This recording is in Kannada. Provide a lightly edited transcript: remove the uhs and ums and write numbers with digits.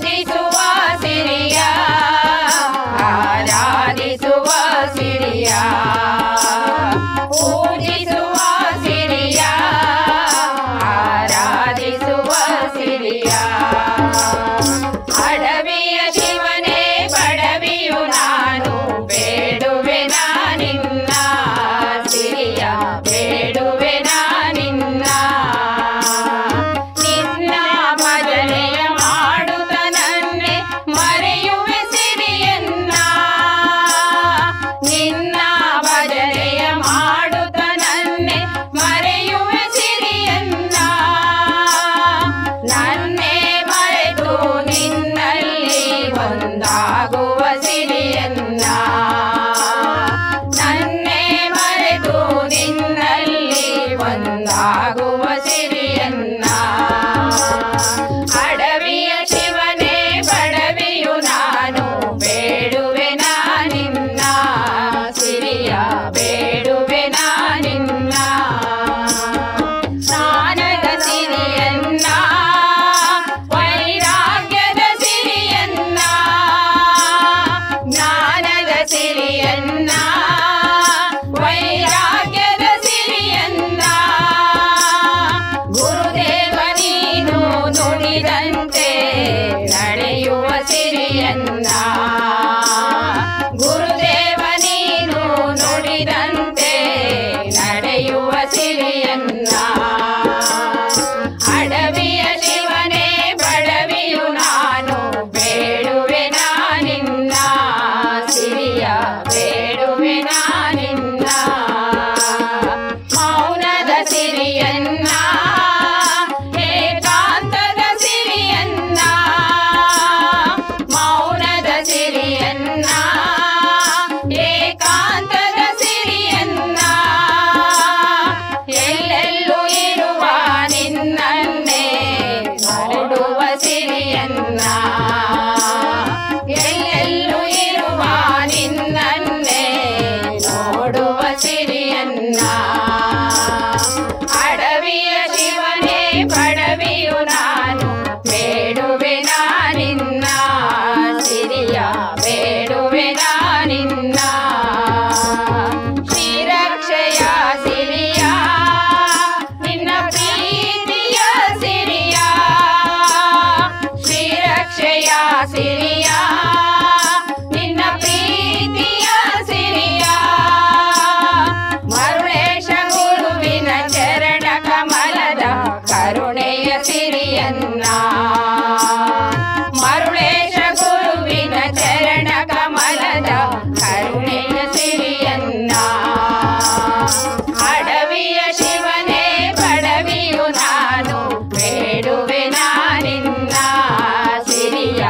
ಪೂಜಿಸುವ ಸಿರಿಯ ಆರಾಧಿಸುವ ಸಿರಿಯ ಪೂಜಿಸುವ ಸಿರಿಯ ಆರಾಧಿಸುವ ಸಿರಿಯ ಅಡವಿಯ ಶಿವನೇ ಬಡವಿಯು ನಾನು ಬೇಡುವೆ ನಿನ್ನ ಸಿರಿಯ ಬೇಡುವೆ ನಿನ್ನ ನಿನ್ನ ಭಜನೆಯ ಮಾಡುತ್ತ ನನ್ನೆ ಮರೆಯುವೆ ಸಿರಿಯನ್ನ ನಿನ್ನ ಭಜನೆಯ ಮಾಡುತ್ತ ನನ್ನೆ ಮರೆಯುವೆ ಸಿರಿಯನ್ನ ನನ್ನೇ ಮರೆತು ನಿನ್ನಲ್ಲಿ ಒಂದಾಗುವ ಸಿರಿಯನ್ನ ನನ್ನೇ ಮರೆತು ನಿನ್ನಲ್ಲಿ ಒಂದಾಗುವ ಸಿರಿಯನ್ನ ಅಡವಿಯ ಶಿವನೇ ಬಡವಿಯು ನಾನು ಬೇಡುವೆ ನಿನ್ನ ಸಿರಿಯ ಬೇಡುವೆ ನಿನ್ನ ಜ್ಞಾನದ ಸಿರಿಯನ್ನ ವೈರಾಗ್ಯದ ಸಿರಿಯನ್ನ ಜ್ಞಾನದ ಸಿರಿಯನ್ನ ವೈರಾಗ್ಯದ ಸಿರಿಯನ್ನ ಗುರುದೇವ ನೀನು ನುಡಿದಂತೆ ನಡೆಯುವ ಸಿರಿಯನ್ನ ಗುರುದೇವ ನೀನು ನುಡಿದಂತೆ ನಡೆಯುವ ಸಿರಿಯನ್ನ ಅಡವಿಯ ಶಿವನೇ ಬಡವಿಯು ನಾನು ಬೇಡುವೆ ನಿನ್ನ ಸಿರಿಯ ಬೇಡುವೆ ನಿನ್ನ ಮೌನದ ಸಿರಿಯನ್ನ ಏಕಾಂತದ ಸಿರಿಯನ್ನ ಮೌನದ ಸಿರಿಯನ್ನ ಏಕಾಂತದ ಸಿರಿಯನ್ನ ಎಲ್ಲೆಲ್ಲೂ ಇರುವ ನಿನ್ನನ್ನೇ ನೋಡುವ ಸಿರಿಯನ್ನ ಎಲ್ಲೆಲ್ಲೂ ಇರುವ ನಿನ್ನನ್ನೇ ನೋಡುವ ಸಿರಿಯನ್ನ ಅಡವಿಯ ಶಿವನೇ ಬಡವಿಯು ನಾನು ಬೇಡುವೆ ನಿನ್ನ ಸಿರಿಯ ಬೇಡುವೆ ನಿನ್ನ ಶ್ರೀರಕ್ಷೆಯ ಸಿರಿಯ ನಿನ್ನ ಪ್ರೀತಿಯ ಸಿರಿಯ ಶ್ರೀರಕ್ಷೆಯ ಸಿರಿಯ ನಿನ್ನ ಪ್ರೀತಿಯ ಸಿರಿಯ ಮರುಳೇಶ ಗುರುವಿನ ಚರಣ ಕಮಲದ ಕರುಣೆಯ ಸಿರಿಯನ್ನ ಮರುಳೇಶ ಗುರುವಿನ ಚರಣ ಕಮಲದ ಕರುಣೆಯ ಸಿರಿಯನ್ನ ಅಡವಿಯ ಶಿವನೇ ಬಡವಿಯು ನಾನು ಬೇಡುವೆ ನಿನ್ನ ಸಿರಿಯ